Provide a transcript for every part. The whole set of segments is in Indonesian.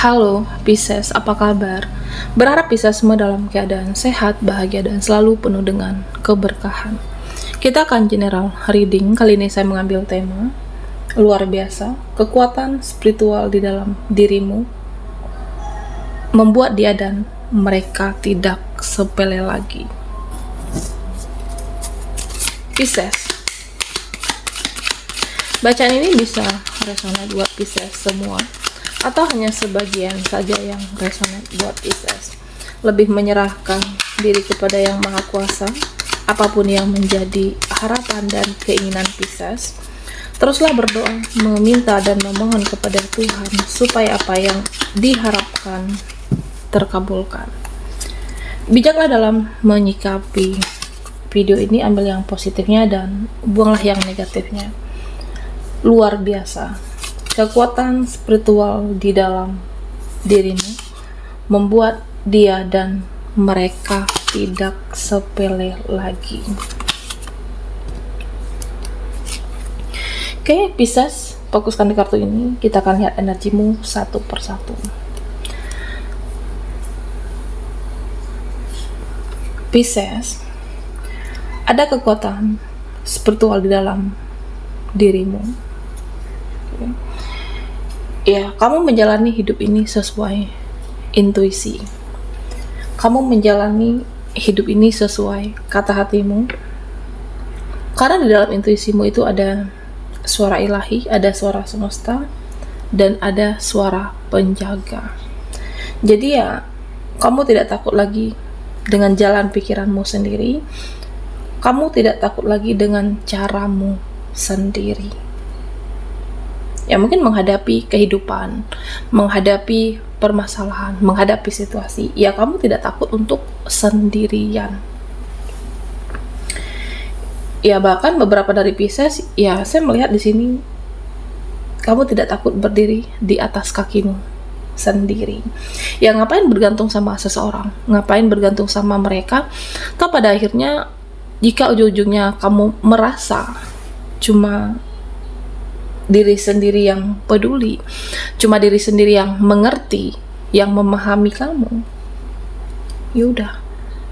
Halo Pisces, apa kabar? Berharap Pisces semua dalam keadaan sehat, bahagia, dan selalu penuh dengan keberkahan. Kita akan general reading. Kali ini saya mengambil tema luar biasa, kekuatan spiritual di dalam dirimu membuat dia dan mereka tidak sepele lagi. Pisces, bacaan ini bisa resonate buat Pisces semua, atau hanya sebagian saja yang resonate buat Pisces. Lebih menyerahkan diri kepada Yang Maha Kuasa, apapun yang menjadi harapan dan keinginan Pisces. Teruslah berdoa, meminta dan memohon kepada Tuhan supaya apa yang diharapkan terkabulkan. Bijaklah dalam menyikapi video ini, ambil yang positifnya dan buanglah yang negatifnya. Luar biasa, kekuatan spiritual di dalam dirimu membuat dia dan mereka tidak sepele lagi. Oke, Pisces, fokuskan di kartu ini. Kita akan lihat energimu satu persatu. Pisces, ada kekuatan spiritual di dalam dirimu. Ya, kamu menjalani hidup ini sesuai intuisi. Kamu menjalani hidup ini sesuai kata hatimu. Karena di dalam intuisimu itu ada suara ilahi, ada suara semesta, dan ada suara penjaga. Jadi ya, kamu tidak takut lagi dengan jalan pikiranmu sendiri. Kamu tidak takut lagi dengan caramu sendiri. Ya, mungkin menghadapi kehidupan, menghadapi permasalahan, menghadapi situasi, ya kamu tidak takut untuk sendirian. Ya, bahkan beberapa dari Pisces, ya saya melihat di sini kamu tidak takut berdiri di atas kakimu sendiri. Ya, ngapain bergantung sama seseorang, ngapain bergantung sama mereka? Toh pada akhirnya, jika ujung-ujungnya kamu merasa cuma diri sendiri yang peduli, cuma diri sendiri yang mengerti, yang memahami kamu, yaudah,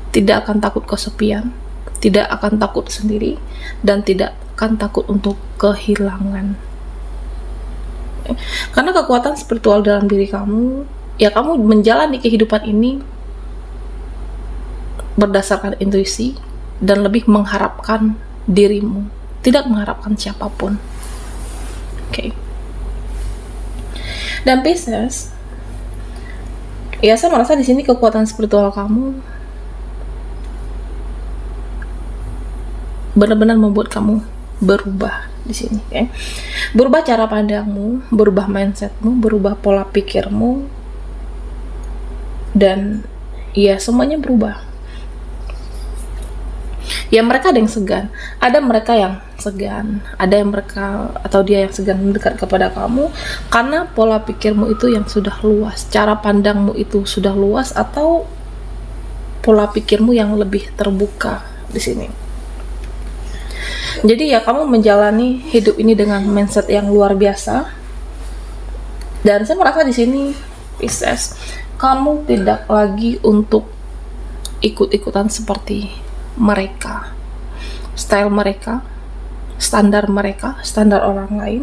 tidak akan takut kesepian, tidak akan takut sendiri, dan tidak akan takut untuk kehilangan. Karena kekuatan spiritual dalam diri kamu, ya kamu menjalani kehidupan ini berdasarkan intuisi dan lebih mengharapkan dirimu, tidak mengharapkan siapapun. Oke. Dan Pisces, ya saya merasa di sini kekuatan spiritual kamu benar-benar membuat kamu berubah di sini, okay? Berubah cara pandangmu, berubah mindsetmu, berubah pola pikirmu, dan ya semuanya berubah. Ya, mereka ada yang segan, ada mereka yang segan, ada yang mereka atau dia yang segan mendekat kepada kamu karena pola pikirmu itu yang sudah luas, cara pandangmu itu sudah luas, atau pola pikirmu yang lebih terbuka di sini. Jadi ya, kamu menjalani hidup ini dengan mindset yang luar biasa. Dan saya merasa di sini, Pisces, kamu tidak lagi untuk ikut-ikutan seperti mereka, style mereka, standar mereka, standar orang lain,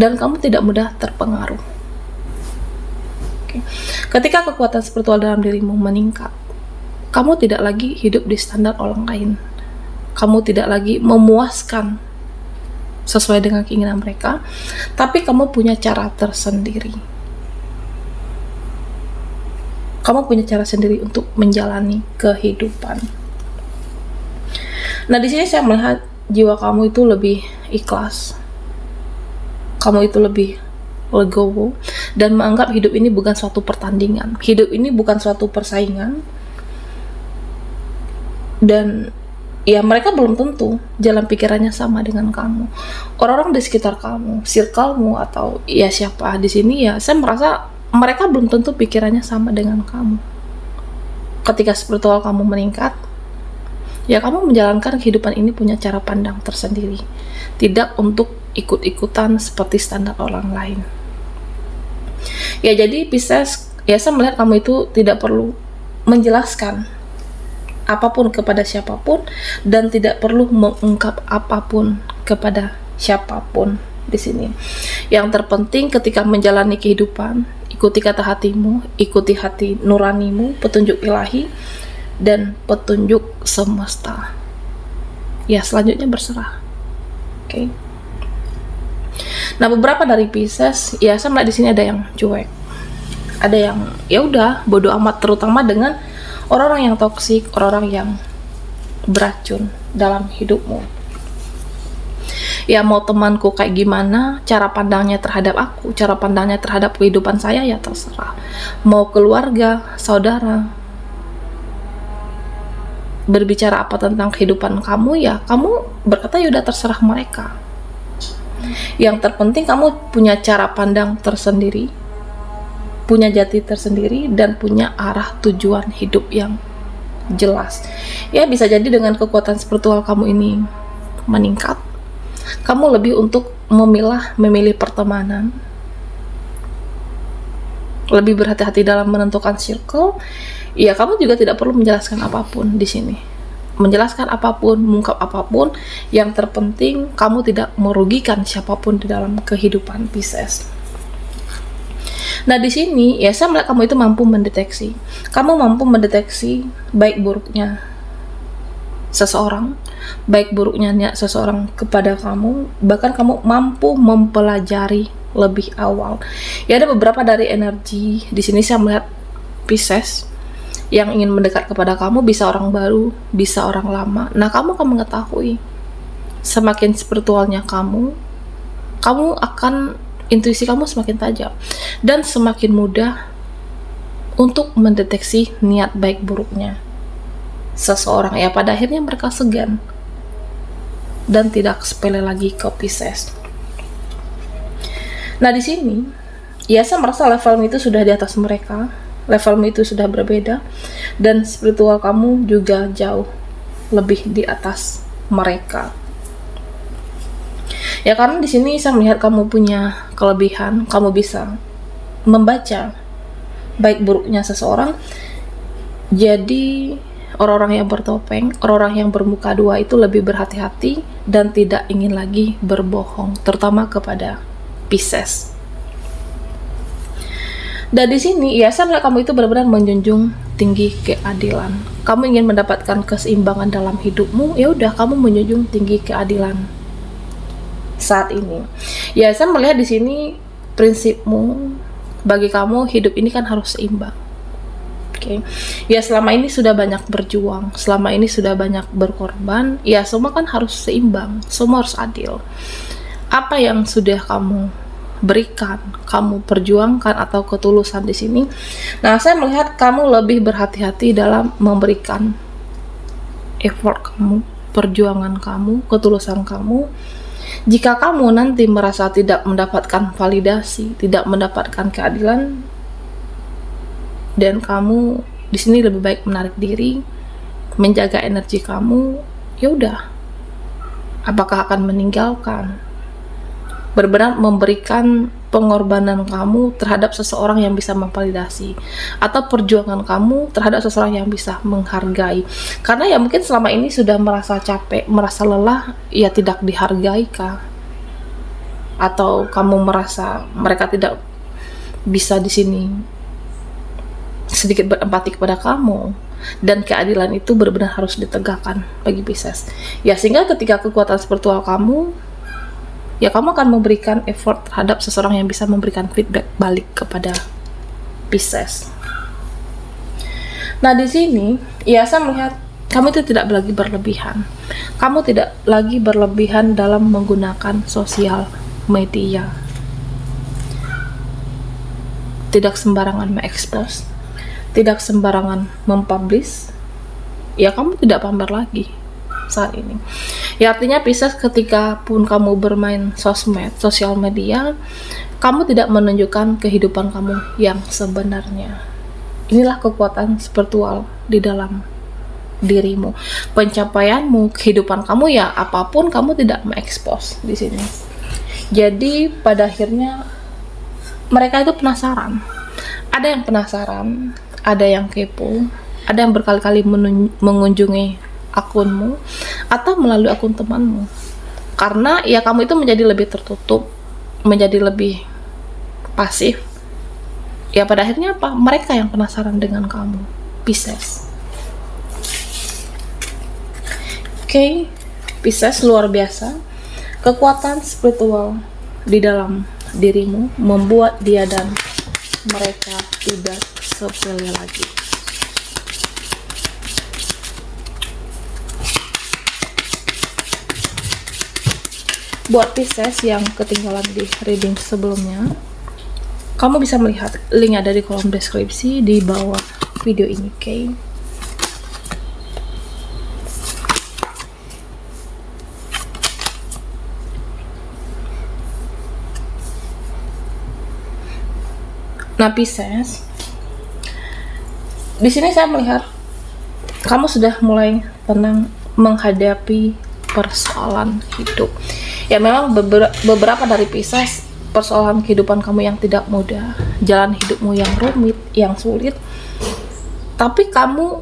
dan kamu tidak mudah terpengaruh. Oke. Ketika kekuatan spiritual dalam dirimu meningkat, kamu tidak lagi hidup di standar orang lain. Kamu tidak lagi memuaskan sesuai dengan keinginan mereka, tapi kamu punya cara tersendiri. Kamu punya cara sendiri untuk menjalani kehidupan. Nah, di sini saya melihat jiwa kamu itu lebih ikhlas. Kamu itu lebih legowo dan menganggap hidup ini bukan suatu pertandingan. Hidup ini bukan suatu persaingan. Dan ya, mereka belum tentu jalan pikirannya sama dengan kamu. Orang-orang di sekitar kamu, circle-mu, atau ya siapa di sini, ya saya merasa mereka belum tentu pikirannya sama dengan kamu. Ketika spiritual kamu meningkat, ya kamu menjalankan kehidupan ini punya cara pandang tersendiri, tidak untuk ikut-ikutan seperti standar orang lain. Ya jadi Pisces, ya saya melihat kamu itu tidak perlu menjelaskan apapun kepada siapapun dan tidak perlu mengungkap apapun kepada siapapun di sini. Yang terpenting ketika menjalani kehidupan, ikuti kata hatimu, ikuti hati nuranimu, petunjuk ilahi dan petunjuk semesta. Ya, selanjutnya berserah. Oke. Nah, beberapa dari Pisces, ya saya melihat di sini ada yang cuek. Ada yang ya udah bodoh amat, terutama dengan orang-orang yang toksik, orang-orang yang beracun dalam hidupmu. Ya mau temanku kayak gimana, cara pandangnya terhadap aku, cara pandangnya terhadap kehidupan saya, ya terserah. Mau keluarga, saudara, berbicara apa tentang kehidupan kamu, ya kamu berkata ya udah terserah mereka. Yang terpenting kamu punya cara pandang tersendiri, punya jati tersendiri, dan punya arah tujuan hidup yang jelas. Ya bisa jadi dengan kekuatan spiritual kamu ini meningkat, kamu lebih untuk memilih pertemanan, lebih berhati-hati dalam menentukan circle. Ya kamu juga tidak perlu menjelaskan apapun di sini, menjelaskan apapun, mengungkap apapun. Yang terpenting kamu tidak merugikan siapapun di dalam kehidupan Pisces. Nah di sini ya saya melihat kamu itu mampu mendeteksi. Kamu mampu mendeteksi baik buruknya seseorang, baik buruknya niat seseorang kepada kamu. Bahkan kamu mampu mempelajari lebih awal. Ya ada beberapa dari energi di sini saya melihat Pisces yang ingin mendekat kepada kamu, bisa orang baru, bisa orang lama. Nah kamu akan mengetahui semakin spiritualnya kamu akan intuisi kamu semakin tajam dan semakin mudah untuk mendeteksi niat baik buruknya seseorang. Ya pada akhirnya mereka segan dan tidak sepele lagi ke Pisces. Nah di sini ya saya merasa levelmu itu sudah di atas mereka, levelmu itu sudah berbeda, dan spiritual kamu juga jauh lebih di atas mereka. Ya karena di sini saya melihat kamu punya kelebihan, kamu bisa membaca baik buruknya seseorang. Jadi orang-orang yang bertopeng, orang-orang yang bermuka dua itu lebih berhati-hati dan tidak ingin lagi berbohong, terutama kepada Pisces. Dan di sini ya saya melihat kamu itu benar-benar menjunjung tinggi keadilan. Kamu ingin mendapatkan keseimbangan dalam hidupmu, ya udah kamu menjunjung tinggi keadilan saat ini. Ya saya melihat di sini prinsipmu bagi kamu hidup ini kan harus seimbang. Oke. Ya selama ini sudah banyak berjuang, selama ini sudah banyak berkorban, ya semua kan harus seimbang, semua harus adil. Apa yang sudah kamu berikan, kamu perjuangkan atau ketulusan di sini. Nah, saya melihat kamu lebih berhati-hati dalam memberikan effort kamu, perjuangan kamu, ketulusan kamu. Jika kamu nanti merasa tidak mendapatkan validasi, tidak mendapatkan keadilan, dan kamu di sini lebih baik menarik diri, menjaga energi kamu, ya udah. Apakah akan meninggalkan, benar-benar memberikan pengorbanan kamu terhadap seseorang yang bisa memvalidasi, atau perjuangan kamu terhadap seseorang yang bisa menghargai? Karena ya mungkin selama ini sudah merasa capek, merasa lelah, ya tidak dihargai kah? Atau kamu merasa mereka tidak bisa di sini sedikit berempati kepada kamu, dan keadilan itu benar-benar harus ditegakkan bagi Pisces. Ya sehingga ketika kekuatan spiritual kamu, ya kamu akan memberikan effort terhadap seseorang yang bisa memberikan feedback balik kepada Pisces. Nah di sini ya saya melihat kamu itu tidak lagi berlebihan. Kamu tidak lagi berlebihan dalam menggunakan sosial media. Tidak sembarangan mengekspos, tidak sembarangan mempublish. Ya kamu tidak pamer lagi saat ini. Ya artinya Pisces, ketika pun kamu bermain sosmed, sosial media, kamu tidak menunjukkan kehidupan kamu yang sebenarnya. Inilah kekuatan spiritual di dalam dirimu, pencapaianmu, kehidupan kamu, ya apapun kamu tidak mengekspos di sini. Jadi pada akhirnya mereka itu penasaran. Ada yang penasaran, ada yang kepo, ada yang berkali-kali mengunjungi akunmu atau melalui akun temanmu. Karena ya kamu itu menjadi lebih tertutup, menjadi lebih pasif. Ya pada akhirnya apa? Mereka yang penasaran dengan kamu, Pisces. Oke, Pisces luar biasa. Kekuatan spiritual di dalam dirimu membuat dia dan mereka tidak sepele lagi. Buat Pisces yang ketinggalan di reading sebelumnya, kamu bisa melihat link ada di kolom deskripsi di bawah video ini, oke? Nah, Pisces, di sini saya melihat kamu sudah mulai tenang menghadapi persoalan hidup. Ya memang beberapa dari Pisces, persoalan kehidupan kamu yang tidak mudah, jalan hidupmu yang rumit, yang sulit, tapi kamu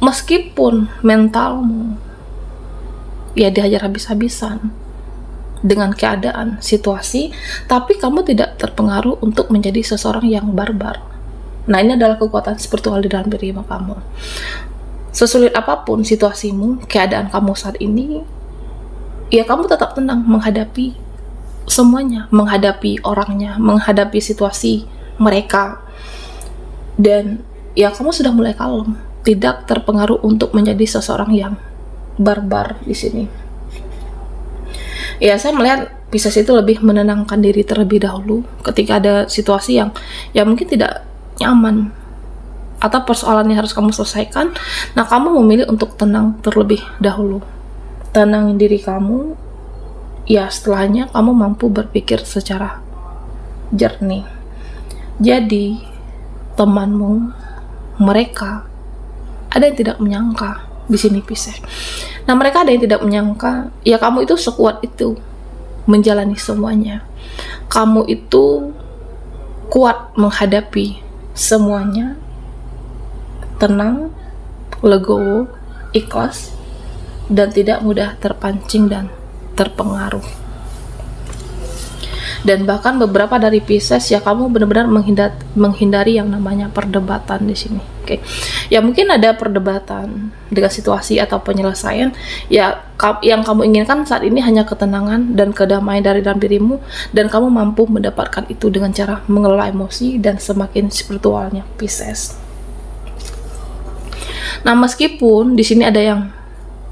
meskipun mentalmu ya dihajar habis-habisan dengan keadaan, situasi, tapi kamu tidak terpengaruh untuk menjadi seseorang yang barbar. Nah, ini adalah kekuatan spiritual di dalam diri kamu. Sesulit apapun situasimu, keadaan kamu saat ini, ya kamu tetap tenang menghadapi semuanya, menghadapi orangnya, menghadapi situasi mereka, dan ya kamu sudah mulai kalem, tidak terpengaruh untuk menjadi seseorang yang barbar di sini. Ya saya melihat Pisces itu lebih menenangkan diri terlebih dahulu ketika ada situasi yang ya mungkin tidak nyaman atau persoalannya harus kamu selesaikan. Nah, kamu memilih untuk tenang terlebih dahulu, tenangin diri kamu. Ya setelahnya kamu mampu berpikir secara jernih. Jadi temanmu, mereka ada yang tidak menyangka di sini, Pisces. Nah, mereka ada yang tidak menyangka ya kamu itu sekuat itu menjalani semuanya. Kamu itu kuat menghadapi semuanya, tenang, legowo, ikhlas, dan tidak mudah terpancing dan terpengaruh. Dan bahkan beberapa dari Pisces ya kamu benar-benar menghindari yang namanya perdebatan di sini. Oke. Ya mungkin ada perdebatan dengan situasi atau penyelesaian ya yang kamu inginkan saat ini hanya ketenangan dan kedamaian dari dalam dirimu, dan kamu mampu mendapatkan itu dengan cara mengelola emosi dan semakin spiritualnya, Pisces. Nah, meskipun di sini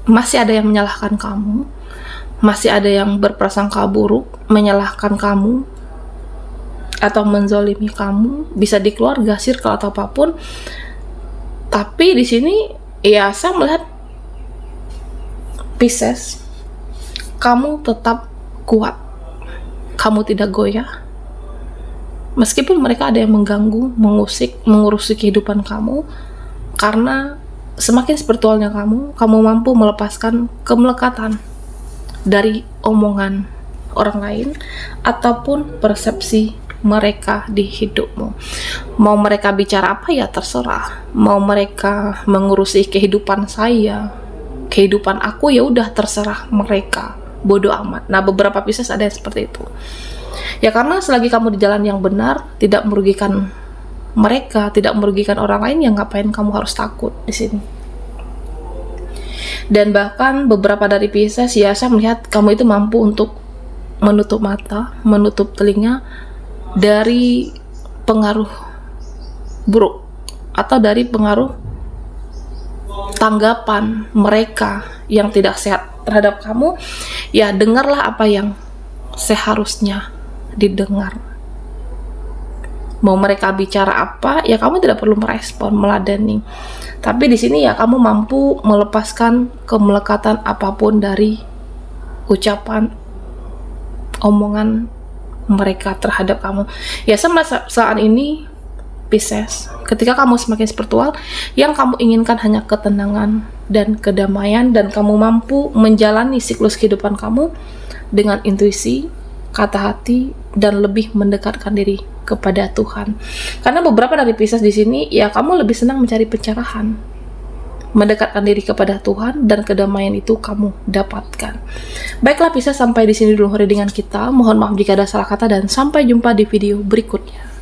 masih ada yang menyalahkan kamu, masih ada yang berprasangka buruk, menyalahkan kamu, atau menzolimi kamu, bisa di keluarga, circle atau apapun. Tapi di sini ya saya melihat Pisces, kamu tetap kuat, kamu tidak goyah. Meskipun mereka ada yang mengganggu, mengurusi kehidupan kamu, karena semakin spiritualnya kamu mampu melepaskan kemelekatan dari omongan orang lain ataupun persepsi mereka di hidupmu. Mau mereka bicara apa ya terserah, mau mereka mengurusi kehidupan saya, kehidupan aku, ya udah terserah mereka, bodoh amat. Nah, beberapa Pisces ada yang seperti itu ya, karena selagi kamu di jalan yang benar, tidak merugikan mereka, tidak merugikan orang lain, ya ngapain kamu harus takut di sini. Dan bahkan beberapa dari Pisces ya saya melihat kamu itu mampu untuk menutup mata, menutup telinga dari pengaruh buruk atau dari pengaruh tanggapan mereka yang tidak sehat terhadap kamu. Ya dengarlah apa yang seharusnya didengar. Mau mereka bicara apa, ya kamu tidak perlu merespon, meladeni. Tapi di sini ya kamu mampu melepaskan kemelekatan apapun dari ucapan, omongan mereka terhadap kamu. Ya sama saat ini Pisces, ketika kamu semakin spiritual, yang kamu inginkan hanya ketenangan dan kedamaian, dan kamu mampu menjalani siklus kehidupan kamu dengan intuisi, kata hati, dan lebih mendekatkan diri kepada Tuhan. Karena beberapa dari Pisces di sini, ya kamu lebih senang mencari pencerahan, mendekatkan diri kepada Tuhan, dan kedamaian itu kamu dapatkan. Baiklah Pisces, sampai di sini dulu readingan kita. Mohon maaf jika ada salah kata dan sampai jumpa di video berikutnya.